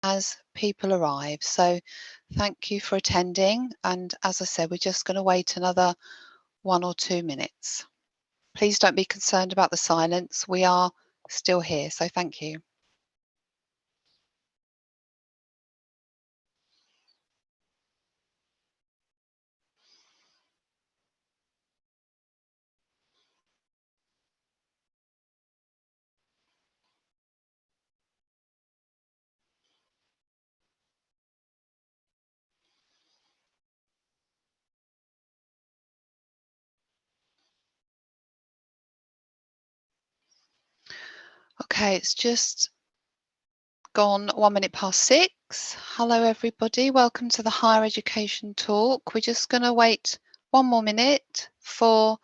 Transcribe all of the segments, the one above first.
as people arrive. So thank you for attending. And as I said, we're just going to wait another 1 or 2 minutes. Please don't be concerned about the silence. We are still here. So thank you. Okay, it's just gone 1 minute past 6. Hello, everybody. Welcome to the Higher Education Talk. We're just going to wait 1 more minute for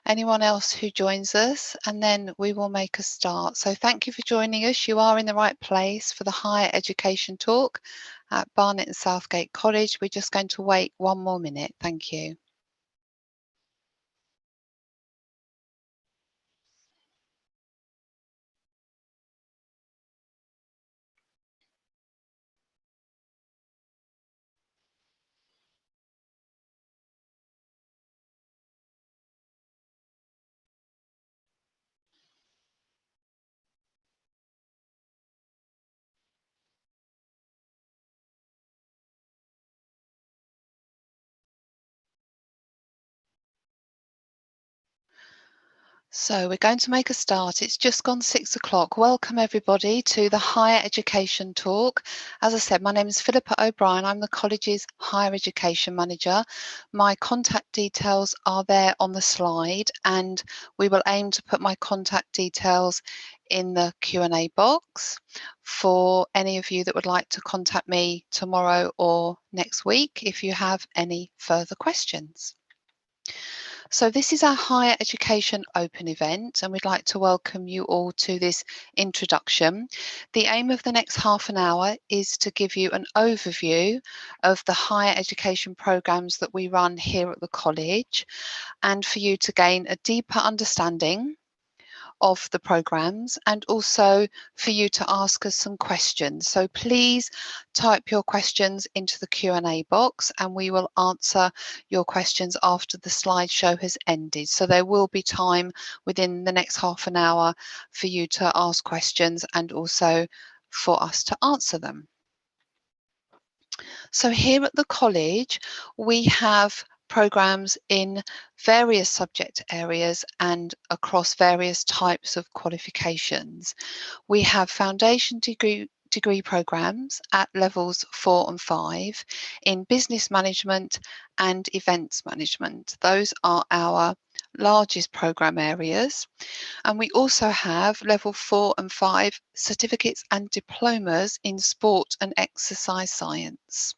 anyone else who joins us, and then we will make a start. So thank you for joining us. You are in the right place for the Higher Education Talk at Barnet and Southgate College. We're just going to wait 1 more minute. Thank you. So we're going to make a start. It's just gone 6 o'clock. Welcome everybody to the Higher Education Talk. As I said, my name is Philippa O'Brien. I'm the college's Higher Education Manager. My contact details are there on the slide, and we will aim to put my contact details in the Q&A box for any of you that would like to contact me tomorrow or next week if you have any further questions. So this is our Higher Education Open event, and we'd like to welcome you all to this introduction. The aim of the next half an hour is to give you an overview of the higher education programmes that we run here at the college, and for you to gain a deeper understanding of the programmes, and also for you to ask us some questions. So please type your questions into the Q&A box, and we will answer your questions after the slideshow has ended. So there will be time within the next half an hour for you to ask questions and also for us to answer them. So here at the college, we have programmes in various subject areas and across various types of qualifications. We have foundation degree programmes at levels 4 and 5 in business management and events management. Those are our largest programme areas. And we also have level 4 and 5 certificates and diplomas in sport and exercise science.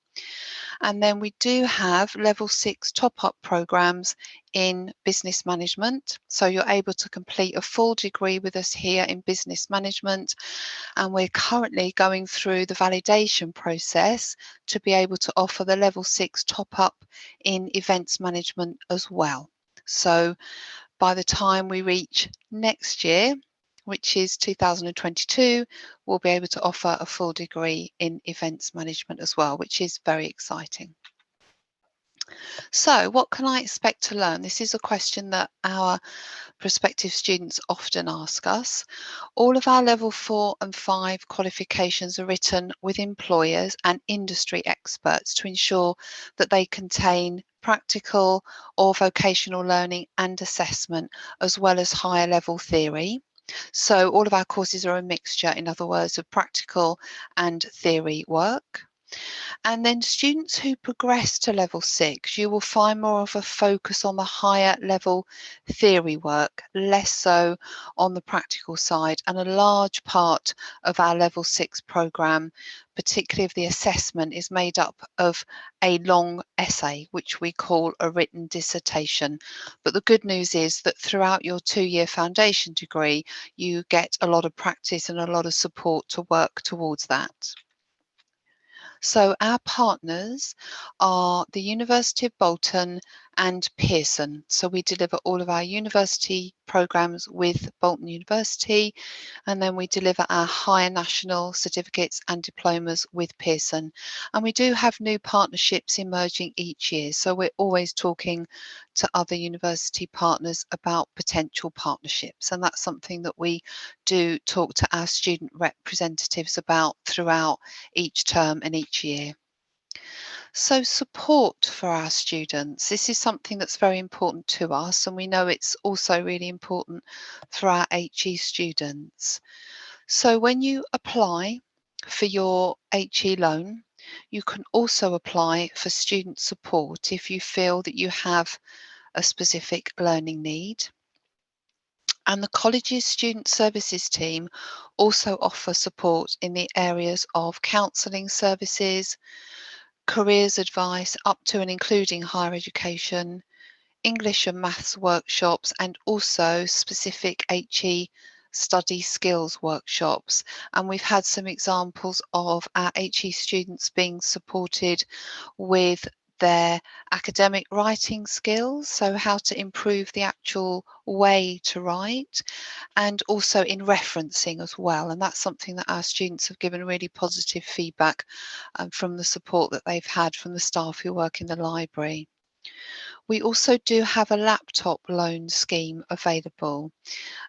And then we do have level 6 top-up programs in business management. So you're able to complete a full degree with us here in business management. And we're currently going through the validation process to be able to offer the level 6 top-up in events management as well. So by the time we reach next year, which is 2022, we'll be able to offer a full degree in events management as well, which is very exciting. So what can I expect to learn? This is a question that our prospective students often ask us. All of our level 4 and 5 qualifications are written with employers and industry experts to ensure that they contain practical or vocational learning and assessment, as well as higher level theory. So all of our courses are a mixture, in other words, of practical and theory work. And then students who progress to level 6, you will find more of a focus on the higher level theory work, less so on the practical side. And a large part of our level 6 programme, particularly of the assessment, is made up of a long essay, which we call a written dissertation. But the good news is that throughout your 2-year foundation degree, you get a lot of practice and a lot of support to work towards that. So our partners are the University of Bolton and Pearson. So we deliver all of our university programs with Bolton University, and then we deliver our higher national certificates and diplomas with Pearson. And we do have new partnerships emerging each year. So we're always talking to other university partners about potential partnerships. And that's something that we do talk to our student representatives about throughout each term and each year. So support for our students, this is something that's very important to us, and we know it's also really important for our HE students. So when you apply for your HE loan, you can also apply for student support if you feel that you have a specific learning need. And the college's student services team also offer support in the areas of counselling services, careers advice up to and including higher education, English and maths workshops, and also specific HE study skills workshops. And we've had some examples of our HE students being supported with their academic writing skills, so how to improve the actual way to write, and also in referencing as well. And that's something that our students have given really positive feedback from the support that they've had from the staff who work in the library. We also do have a laptop loan scheme available,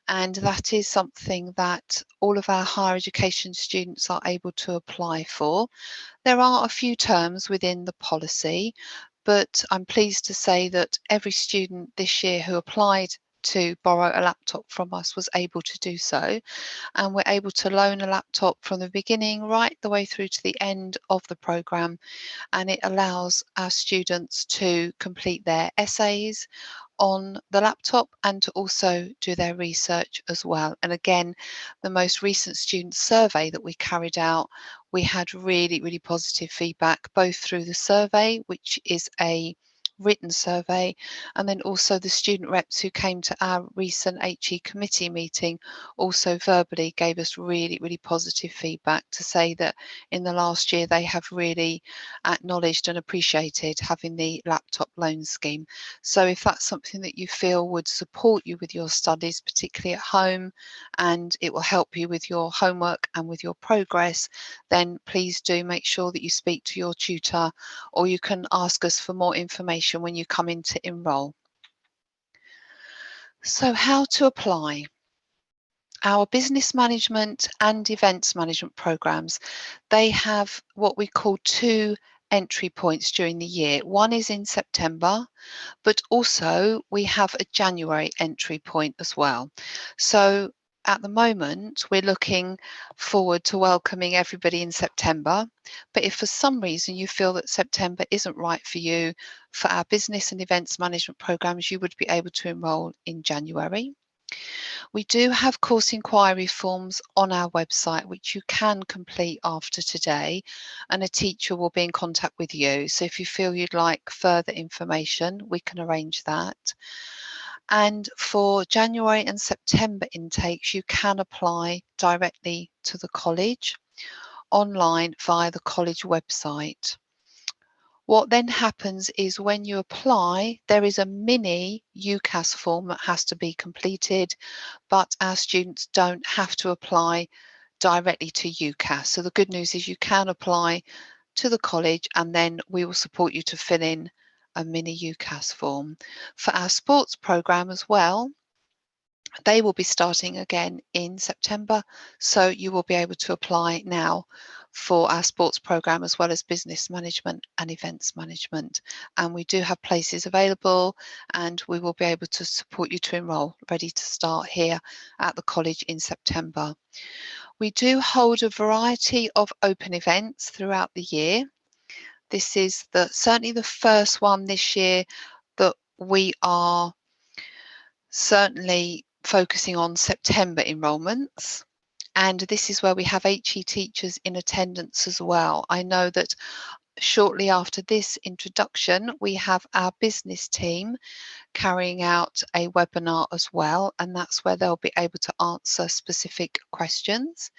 and that is something that all of our higher education students are able to apply for. There are a few terms within the policy, but I'm pleased to say that every student this year who applied to borrow a laptop from us was able to do so, and we're able to loan a laptop from the beginning right the way through to the end of the programme, and it allows our students to complete their essays on the laptop and to also do their research as well. And again, the most recent student survey that we carried out, we had really, really positive feedback, both through the survey, which is a written survey, and then also the student reps who came to our recent HE committee meeting also verbally gave us really, really positive feedback to say that in the last year they have really acknowledged and appreciated having the laptop loan scheme. So if that's something that you feel would support you with your studies, particularly at home, and it will help you with your homework and with your progress, then please do make sure that you speak to your tutor, or you can ask us for more information when you come in to enrol. So how to apply? Our business management and events management programs, they have what we call two entry points during the year. One is in September, but also we have a January entry point as well. So at the moment, we're looking forward to welcoming everybody in September. But if for some reason you feel that September isn't right for you, for our business and events management programs, you would be able to enrol in January. We do have course inquiry forms on our website, which you can complete after today, and a teacher will be in contact with you. So if you feel you'd like further information, we can arrange that. And for January and September intakes, you can apply directly to the college online via the college website. What then happens is when you apply, there is a mini UCAS form that has to be completed, but our students don't have to apply directly to UCAS. So the good news is you can apply to the college, and then we will support you to fill in a mini UCAS form. For our sports programme as well, they will be starting again in September, so you will be able to apply now for our sports programme as well as business management and events management. And we do have places available, and we will be able to support you to enrol, ready to start here at the college in September. We do hold a variety of open events throughout the year. This is certainly the first one this year that we are certainly focusing on September enrolments. And this is where we have HE teachers in attendance as well. I know that shortly after this introduction, we have our business team carrying out a webinar as well, and that's where they'll be able to answer specific questions.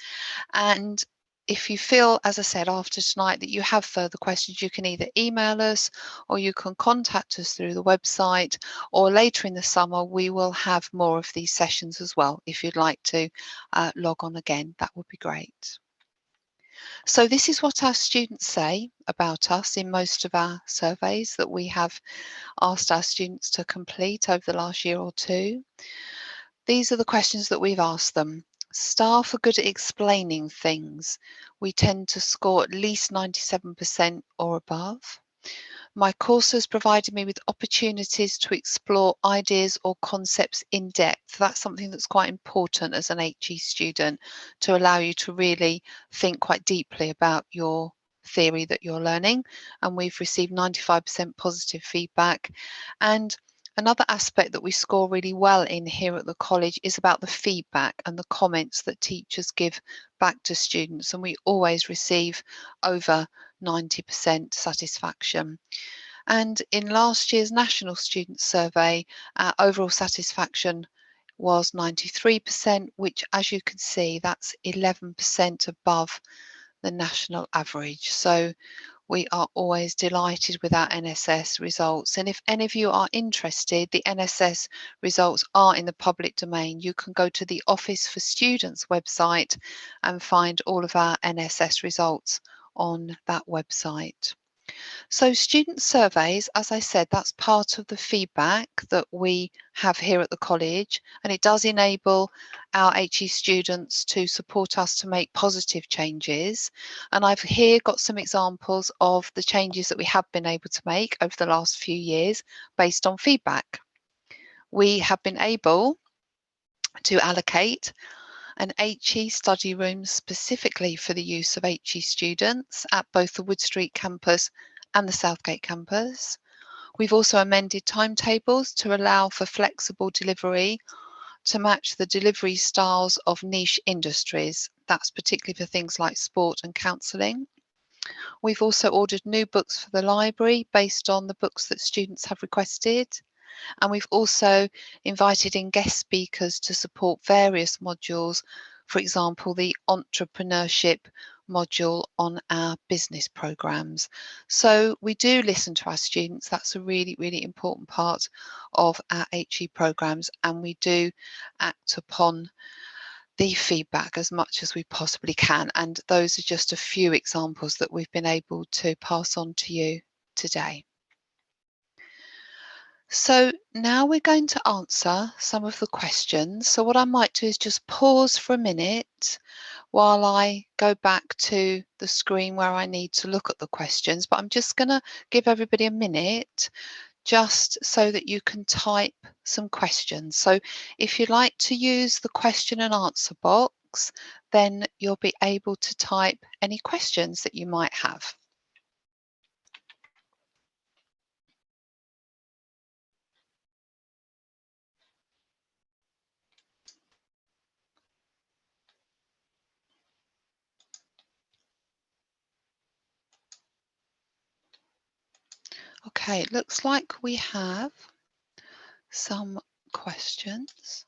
And if you feel, as I said, after tonight that you have further questions, you can either email us or you can contact us through the website, or later in the summer we will have more of these sessions as well. If you'd like to log on again, that would be great. So this is what our students say about us in most of our surveys that we have asked our students to complete over the last year or two. These are the questions that we've asked them. Staff are good at explaining things. We tend to score at least 97% or above. My course has provided me with opportunities to explore ideas or concepts in depth. That's something that's quite important as an HE student, to allow you to really think quite deeply about your theory that you're learning. And we've received 95% positive feedback. And another aspect that we score really well in here at the college is about the feedback and the comments that teachers give back to students. And we always receive over 90% satisfaction. And in last year's National Student Survey, our overall satisfaction was 93%, which, as you can see, that's 11% above the national average. So we are always delighted with our NSS results. And if any of you are interested, the NSS results are in the public domain. You can go to the Office for Students website and find all of our NSS results on that website. So student surveys, as I said, that's part of the feedback that we have here at the college, and it does enable our HE students to support us to make positive changes. And I've here got some examples of the changes that we have been able to make over the last few years based on feedback. We have been able to allocate an HE study room specifically for the use of HE students at both the Wood Street campus and the Southgate campus. We've also amended timetables to allow for flexible delivery to match the delivery styles of niche industries. That's particularly for things like sport and counselling. We've also ordered new books for the library based on the books that students have requested. And we've also invited in guest speakers to support various modules, for example, the entrepreneurship module on our business programs. So we do listen to our students. That's a really, really important part of our HE programs, and we do act upon the feedback as much as we possibly can. And those are just a few examples that we've been able to pass on to you today. So now we're going to answer some of the questions. So what I might do is just pause for a minute while I go back to the screen where I need to look at the questions. But I'm just going to give everybody a minute just so that you can type some questions. So if you'd like to use the question and answer box, then you'll be able to type any questions that you might have. Okay, it looks like we have some questions,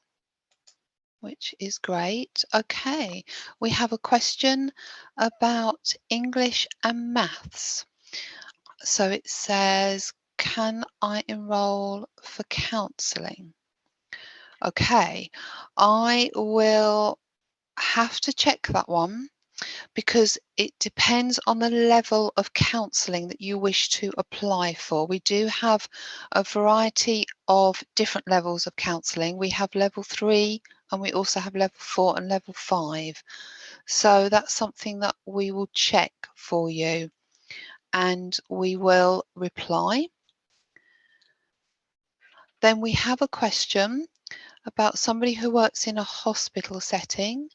which is great. Okay, we have a question about English and maths. So it says, can I enroll for counselling? Okay, I will have to check that one, because it depends on the level of counselling that you wish to apply for. We do have a variety of different levels of counselling. We have level 3 and we also have level 4 and level 5. So that's something that we will check for you and we will reply. Then we have a question about somebody who works in a hospital setting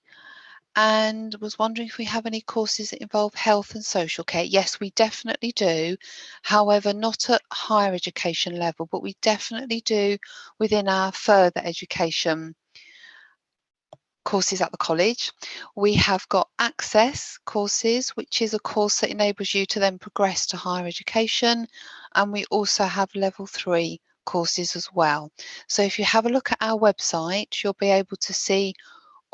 and was wondering if we have any courses that involve health and social care. Yes, we definitely do. However, not at higher education level, but we definitely do within our further education courses at the college. We have got access courses, which is a course that enables you to then progress to higher education. And we also have level 3 courses as well. So if you have a look at our website, you'll be able to see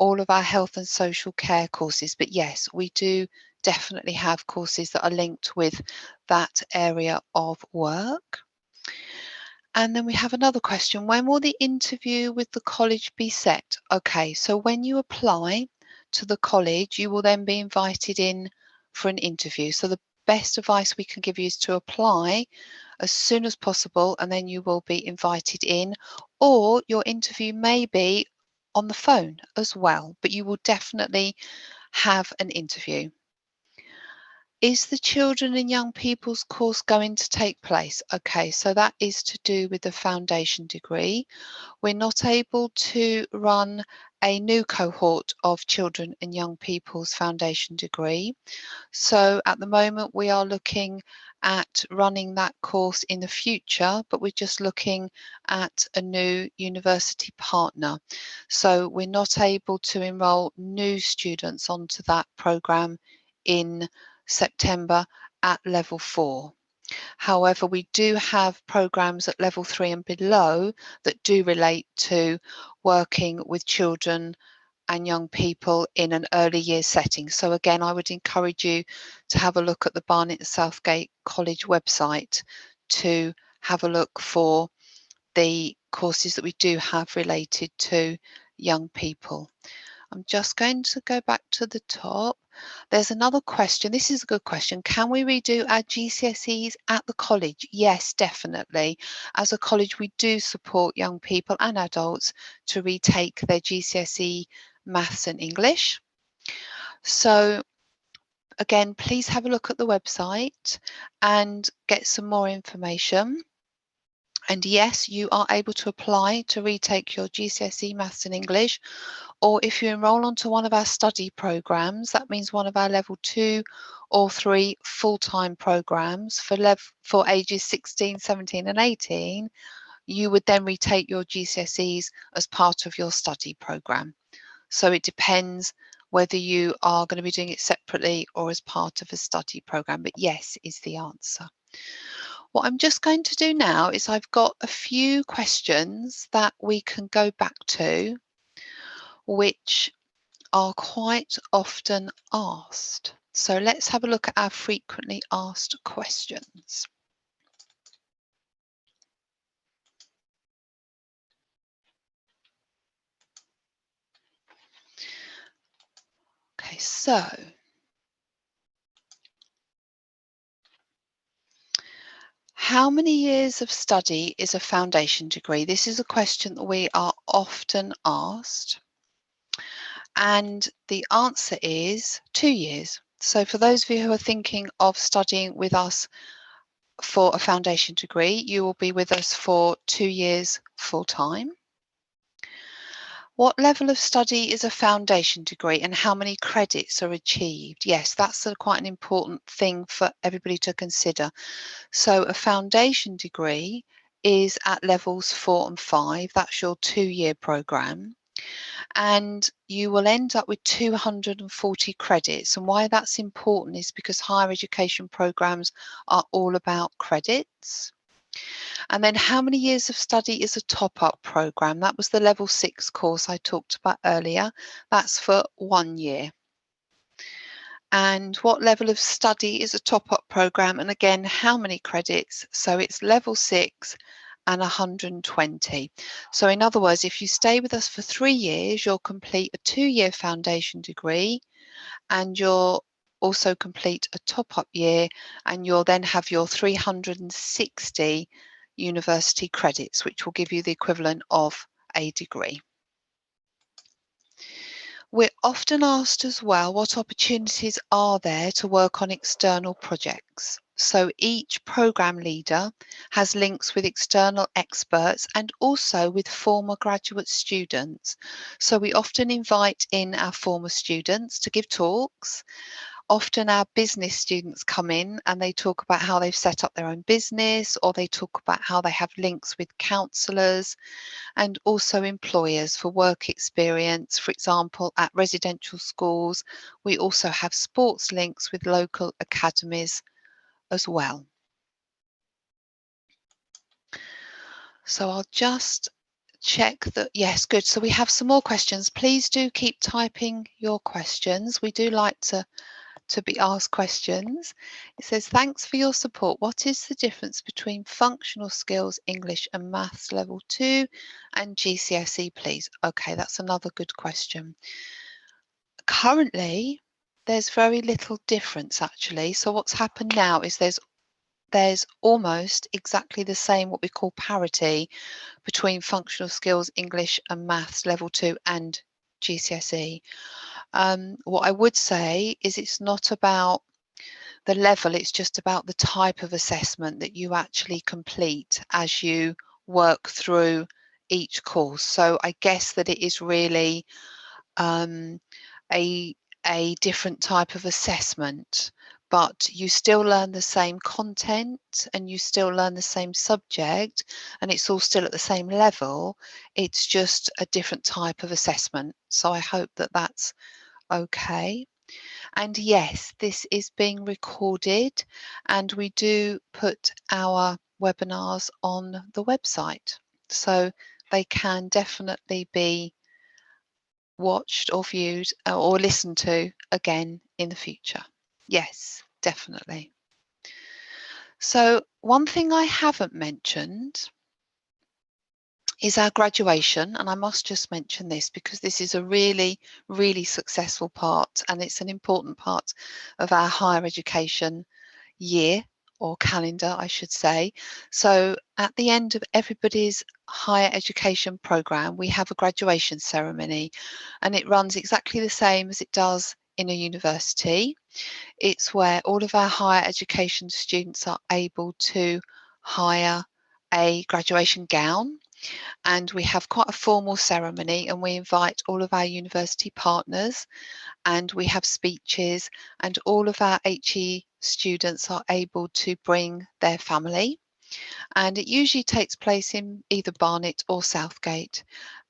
all of our health and social care courses. But yes, we do definitely have courses that are linked with that area of work. And then we have another question. When will the interview with the college be set? Okay, so when you apply to the college, you will then be invited in for an interview. So the best advice we can give you is to apply as soon as possible, and then you will be invited in, or your interview may be on the phone as well, but you will definitely have an interview. Is the children and young people's course going to take place? Okay, so that is to do with the foundation degree. We're not able to run a new cohort of children and young people's foundation degree. So at the moment we are looking at running that course in the future, but we're just looking at a new university partner. So we're not able to enrol new students onto that programme in September at level 4. However, we do have programs at level 3 and below that do relate to working with children and young people in an early years setting. So again, I would encourage you to have a look at the Barnet and Southgate College website to have a look for the courses that we do have related to young people. I'm just going to go back to the top. There's another question. This is a good question. Can we redo our GCSEs at the college? Yes, definitely. As a college, we do support young people and adults to retake their GCSE maths and English. So again, please have a look at the website and get some more information. And yes, you are able to apply to retake your GCSE maths and English, or if you enrol onto one of our study programs, that means one of our level 2 or 3 full-time programs for ages 16, 17 and 18, you would then retake your GCSEs as part of your study program. So it depends whether you are going to be doing it separately or as part of a study program, but yes is the answer. What I'm just going to do now is I've got a few questions that we can go back to, which are quite often asked. So let's have a look at our frequently asked questions. Okay, so how many years of study is a foundation degree? This is a question that we are often asked. And the answer is 2 years. So for those of you who are thinking of studying with us for a foundation degree, you will be with us for 2 years full time. What level of study is a foundation degree and how many credits are achieved? Yes, that's quite an important thing for everybody to consider. So a foundation degree is at levels 4 and 5. That's your 2-year programme. And you will end up with 240 credits. And why that's important is because higher education programmes are all about credits. And then how many years of study is a top-up programme? That was the level 6 course I talked about earlier. That's for 1 year. And what level of study is a top-up programme? And again, how many credits? So it's level 6 and 120. So in other words, if you stay with us for 3 years, you'll complete a 2-year foundation degree and you'll also complete a top-up year, and you'll then have your 360 university credits, which will give you the equivalent of a degree. We're often asked as well, what opportunities are there to work on external projects? So each programme leader has links with external experts and also with former graduate students. So we often invite in our former students to give talks. Often our business students come in and they talk about how they've set up their own business, or they talk about how they have links with counsellors and also employers for work experience. For example, at residential schools, we also have sports links with local academies as well. So I'll just check that. Yes, good. So we have some more questions. Please do keep typing your questions. We do like to be asked questions. It says, thanks for your support. What is the difference between functional skills, English and maths level 2 and GCSE, please? Okay, that's another good question. Currently, there's very little difference actually. So what's happened now is there's almost exactly the same, what we call parity, between functional skills, English and maths level 2 and GCSE. What I would say is it's not about the level, it's just about the type of assessment that you actually complete as you work through each course. So I guess that it is really a different type of assessment, but you still learn the same content and you still learn the same subject, and it's all still at the same level. It's just a different type of assessment. So I hope that that's okay. And yes, this is being recorded, and we do put our webinars on the website, so they can definitely be watched or viewed or listened to again in the future. Yes, definitely. So one thing I haven't mentioned is our graduation, and I must just mention this because this is a really, really successful part, and it's an important part of our higher education year, or calendar, I should say. So at the end of everybody's higher education programme, we have a graduation ceremony, and it runs exactly the same as it does in a university. It's where all of our higher education students are able to hire a graduation gown, and we have quite a formal ceremony, and we invite all of our university partners, and we have speeches, and all of our HE students are able to bring their family, and it usually takes place in either Barnet or Southgate,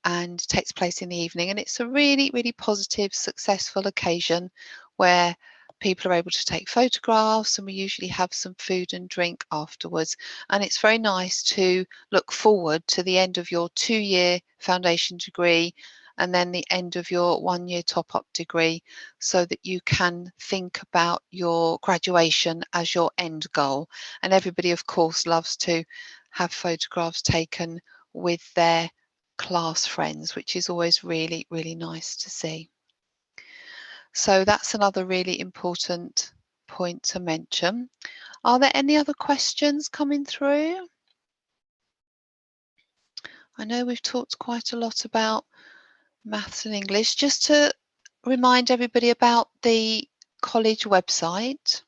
and takes place in the evening, and it's a really, really positive, successful occasion where people are able to take photographs, and we usually have some food and drink afterwards. And it's very nice to look forward to the end of your 2-year foundation degree and then the end of your 1-year top-up degree, so that you can think about your graduation as your end goal. And everybody, of course, loves to have photographs taken with their class friends, which is always really, really nice to see. So that's another really important point to mention. Are there any other questions coming through? I know we've talked quite a lot about maths and English. Just to remind everybody about the college website,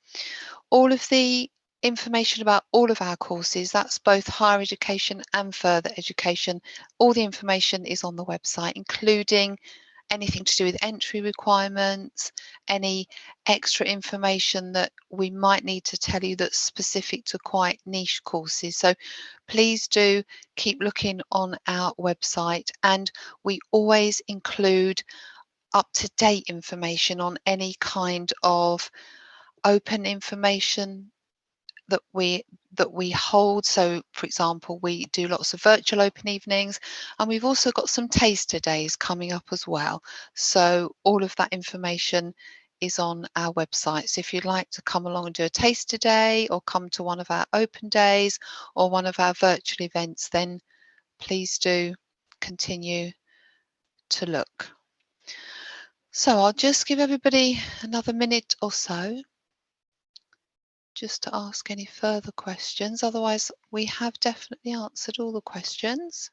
all of the information about all of our courses, that's both higher education and further education, all the information is on the website, including anything to do with entry requirements, any extra information that we might need to tell you that's specific to quite niche courses. So please do keep looking on our website, and we always include up-to-date information on any kind of open information that we hold. So for example, we do lots of virtual open evenings, and we've also got some taster days coming up as well. So all of that information is on our website. So if you'd like to come along and do a taster day, or come to one of our open days or one of our virtual events, then please do continue to look. So I'll just give everybody another minute or so just to ask any further questions. Otherwise, we have definitely answered all the questions.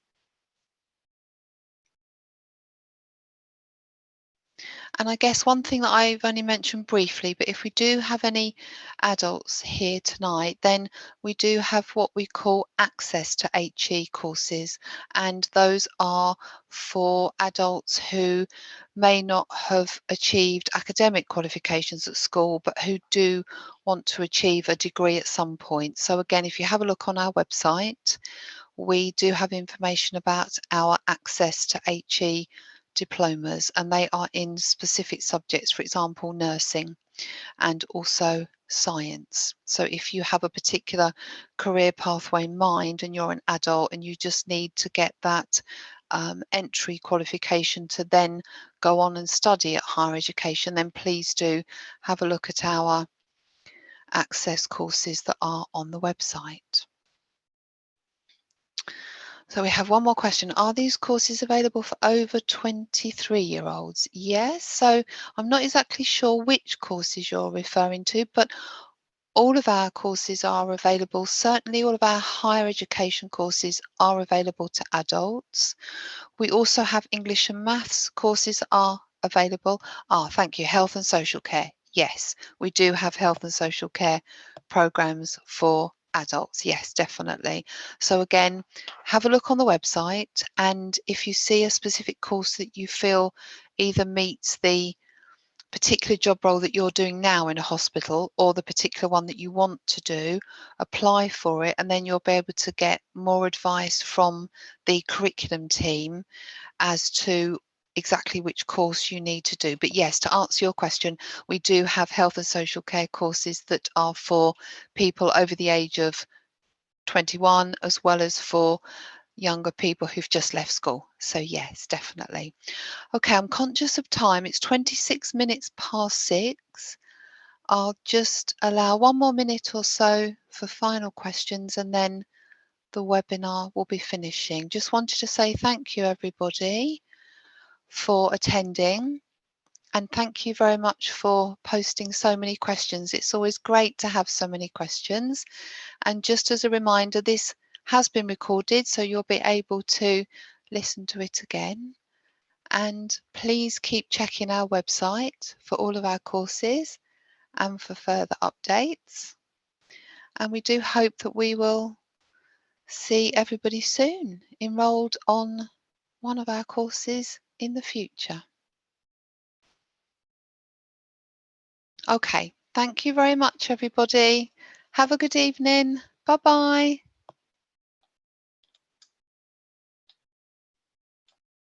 And I guess one thing that I've only mentioned briefly, but if we do have any adults here tonight, then we do have what we call access to HE courses. And those are for adults who may not have achieved academic qualifications at school, but who do want to achieve a degree at some point. So again, if you have a look on our website, we do have information about our access to HE diplomas, and they are in specific subjects, for example, nursing and also science. So if you have a particular career pathway in mind and you're an adult and you just need to get that entry qualification to then go on and study at higher education, then please do have a look at our access courses that are on the website. So we have one more question. Are these courses available for over 23-year-olds? Yes. So I'm not exactly sure which courses you're referring to, but all of our courses are available. Certainly all of our higher education courses are available to adults. We also have English and maths courses are available. Thank you. Health and social care. Yes, we do have health and social care programs for adults. Yes, definitely. So again, have a look on the website, and if you see a specific course that you feel either meets the particular job role that you're doing now in a hospital or the particular one that you want to do, apply for it, and then you'll be able to get more advice from the curriculum team as to exactly which course you need to do. But yes, to answer your question, we do have health and social care courses that are for people over the age of 21, as well as for younger people who've just left school. So yes, definitely. Okay, I'm conscious of time. It's 26 minutes past 6. I'll just allow one more minute or so for final questions, and then the webinar will be finishing. Just wanted to say thank you, everybody, for attending, and thank you very much for posting so many questions. It's always great to have so many questions. And just as a reminder, this has been recorded, so you'll be able to listen to it again. And please keep checking our website for all of our courses and for further updates. And we do hope that we will see everybody soon enrolled on one of our courses in the future. Okay, thank you very much, everybody. Have a good evening. Bye-bye.